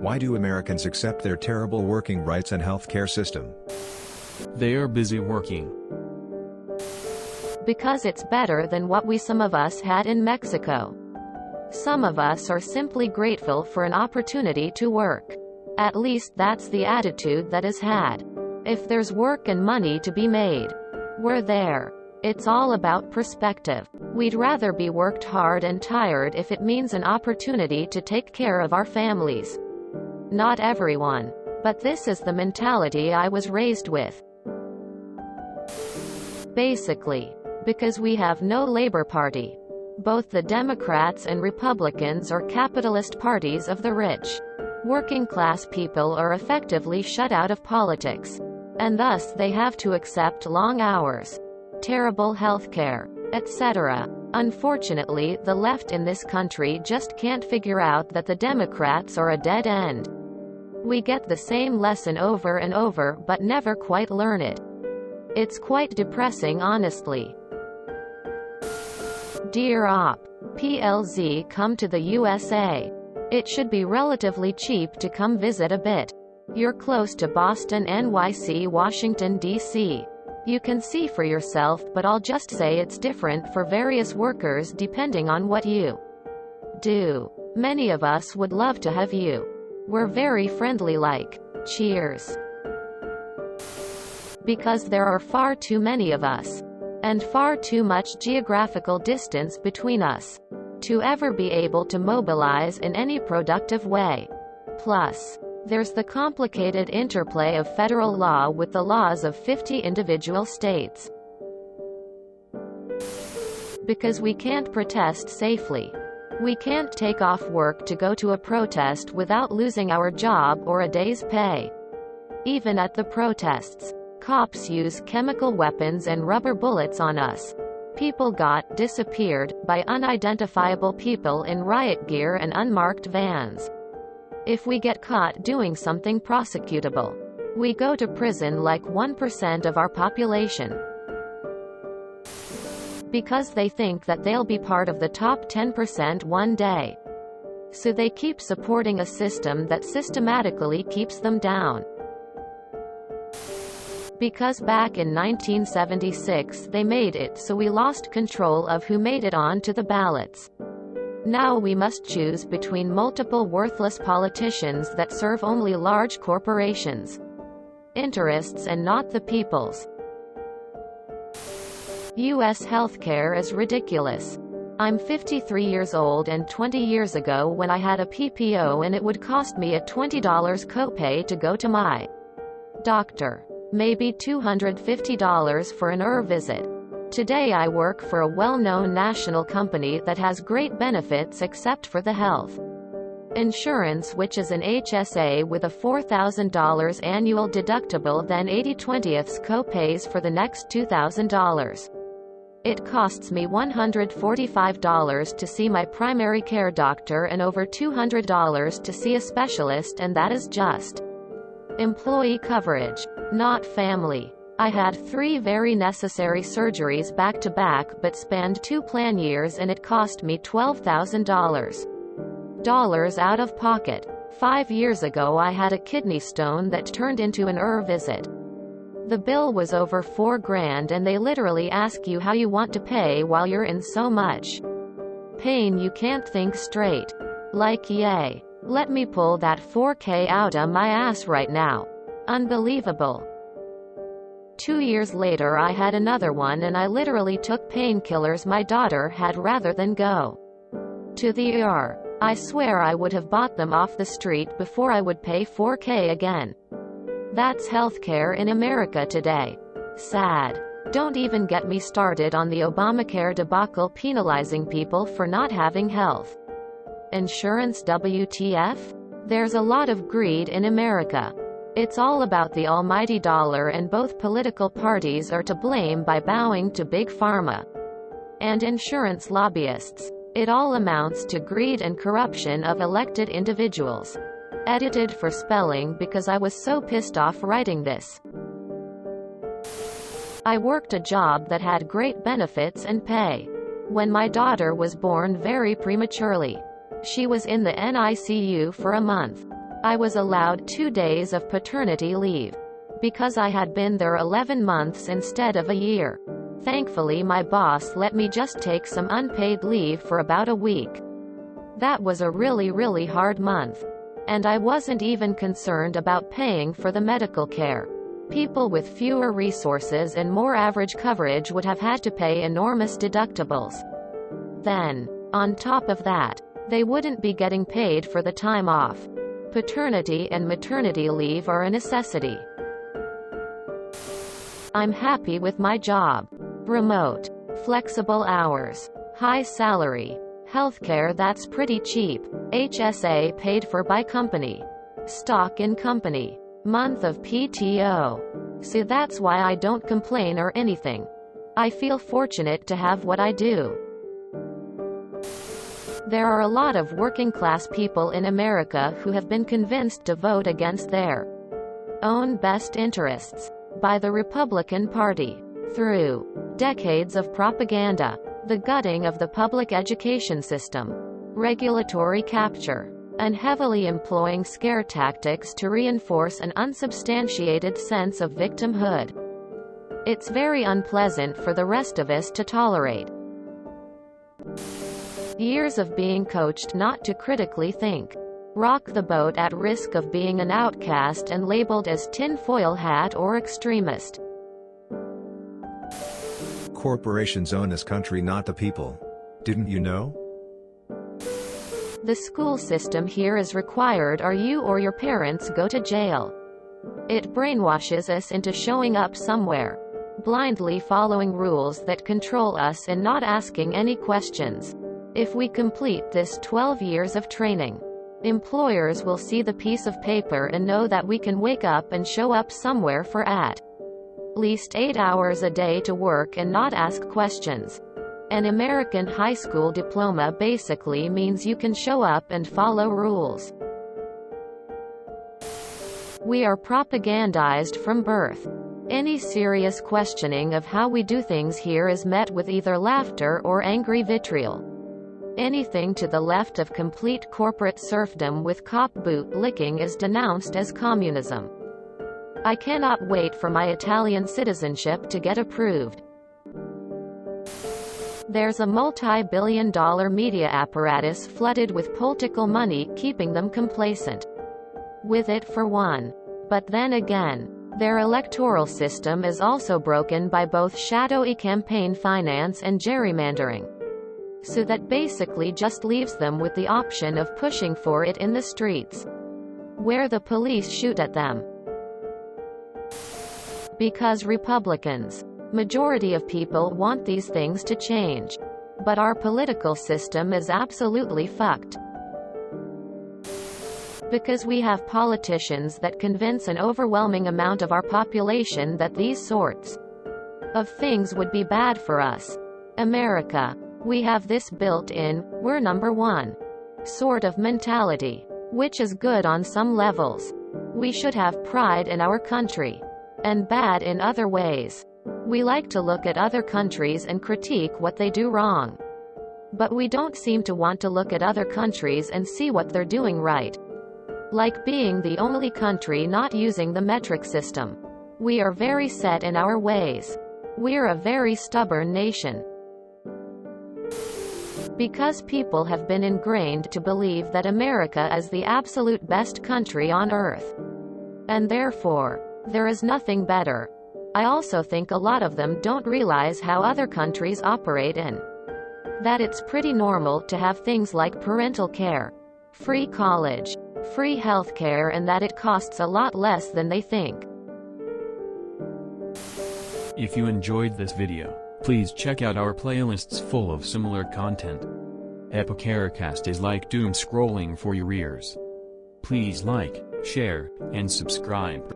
Why do Americans accept their terrible working rights and health care system? They are busy working. Because it's better than what some of us had in Mexico. Some of us are simply grateful for an opportunity to work. At least that's the attitude that is had. If there's work and money to be made, we're there. It's all about perspective. We'd rather be worked hard and tired if it means an opportunity to take care of our families. Not everyone. But this is the mentality I was raised with. Basically. Because we have no Labor Party. Both the Democrats and Republicans are capitalist parties of the rich. Working class people are effectively shut out of politics. And thus they have to accept long hours, terrible health care, etc. Unfortunately, the left in this country just can't figure out that the Democrats are a dead end. We get the same lesson over and over but never quite learn it. It's quite depressing, honestly. Dear Op. PLZ, come to the USA. It should be relatively cheap to come visit a bit. You're close to Boston, NYC, Washington, D.C. You can see for yourself, but I'll just say it's different for various workers depending on what you do. Many of us would love to have you. We're very friendly like. Cheers. Because there are far too many of us. And far too much geographical distance between us to ever be able to mobilize in any productive way. Plus, there's the complicated interplay of federal law with the laws of 50 individual states. Because we can't protest safely. We can't take off work to go to a protest without losing our job or a day's pay. Even at the protests, cops use chemical weapons and rubber bullets on us. People got disappeared by unidentifiable people in riot gear and unmarked vans. If we get caught doing something prosecutable, we go to prison like 1% of our population. Because they think that they'll be part of the top 10% one day. So they keep supporting a system that systematically keeps them down. Because back in 1976 they made it so we lost control of who made it on to the ballots. Now we must choose between multiple worthless politicians that serve only large corporations' interests and not the people's. U.S. healthcare is ridiculous. I'm 53 years old, and 20 years ago when I had a PPO and it would cost me a $20 copay to go to my doctor. Maybe $250 for an visit. Today I work for a well-known national company that has great benefits except for the health insurance, which is an HSA with a $4,000 annual deductible, then 80/20ths co-pays for the next $2,000. It costs me $145 to see my primary care doctor and over $200 to see a specialist, and that is just employee coverage, not family. I had 3 very necessary surgeries back to back but spanned 2 plan years, and it cost me $12,000 out of pocket. 5 years ago I had a kidney stone that turned into an visit. The bill was over $4,000, and they literally ask you how you want to pay while you're in so much pain you can't think straight. Like, yay. Let me pull that $4,000 out of my ass right now. Unbelievable. 2 years later I had another one, and I literally took painkillers my daughter had rather than go to the ER. I swear I would have bought them off the street before I would pay $4,000 again. That's healthcare in America today. Sad. Don't even get me started on the Obamacare debacle penalizing people for not having health insurance. WTF? There's a lot of greed in America. It's all about the almighty dollar, and both political parties are to blame by bowing to big pharma and insurance lobbyists. It all amounts to greed and corruption of elected individuals. Edited for spelling because I was so pissed off writing this. I worked a job that had great benefits and pay. When my daughter was born very prematurely, she was in the NICU for a month. I was allowed 2 days of paternity leave. Because I had been there 11 months instead of a year. Thankfully my boss let me just take some unpaid leave for about a week. That was a really hard month. And I wasn't even concerned about paying for the medical care. People with fewer resources and more average coverage would have had to pay enormous deductibles. Then, on top of that, they wouldn't be getting paid for the time off. Paternity and maternity leave are a necessity. I'm happy with my job. Remote. Flexible hours. High salary. Healthcare that's pretty cheap. HSA paid for by company. Stock in company. Month of PTO. So that's why I don't complain or anything. I feel fortunate to have what I do. There are a lot of working class people in America who have been convinced to vote against their own best interests by the Republican Party through decades of propaganda, the gutting of the public education system, regulatory capture, and heavily employing scare tactics to reinforce an unsubstantiated sense of victimhood. It's very unpleasant for the rest of us to tolerate. Years of being coached not to critically think. Rock the boat at risk of being an outcast and labeled as tinfoil hat or extremist. Corporations own this country, not the people. Didn't you know? The school system here is required or you or your parents go to jail. It brainwashes us into showing up somewhere, blindly following rules that control us and not asking any questions. If we complete this 12 years of training, employers will see the piece of paper and know that we can wake up and show up somewhere for at least 8 hours a day to work and not ask questions. An American high school diploma basically means you can show up and follow rules. We are propagandized from birth. Any serious questioning of how we do things here is met with either laughter or angry vitriol. Anything to the left of complete corporate serfdom with cop boot licking is denounced as communism. I cannot wait for my Italian citizenship to get approved. There's a multi-billion-dollar media apparatus flooded with political money keeping them complacent with it for one. But then again, their electoral system is also broken by both shadowy campaign finance and gerrymandering. So that basically just leaves them with the option of pushing for it in the streets, where the police shoot at them. Because Republicans, majority of people want these things to change. But our political system is absolutely fucked. Because we have politicians that convince an overwhelming amount of our population that these sorts of things would be bad for us. America. We have this built-in, we're number one sort of mentality, which is good on some levels. We should have pride in our country, and bad in other ways. We like to look at other countries and critique what they do wrong. But we don't seem to want to look at other countries and see what they're doing right. Like being the only country not using the metric system. We are very set in our ways. We're a very stubborn nation. Because people have been ingrained to believe that America is the absolute best country on earth. And therefore, there is nothing better. I also think a lot of them don't realize how other countries operate and that it's pretty normal to have things like parental care, free college, free healthcare, and that it costs a lot less than they think. If you enjoyed this video, please check out our playlists full of similar content. Epicaricast is like doom scrolling for your ears. Please like, share, and subscribe.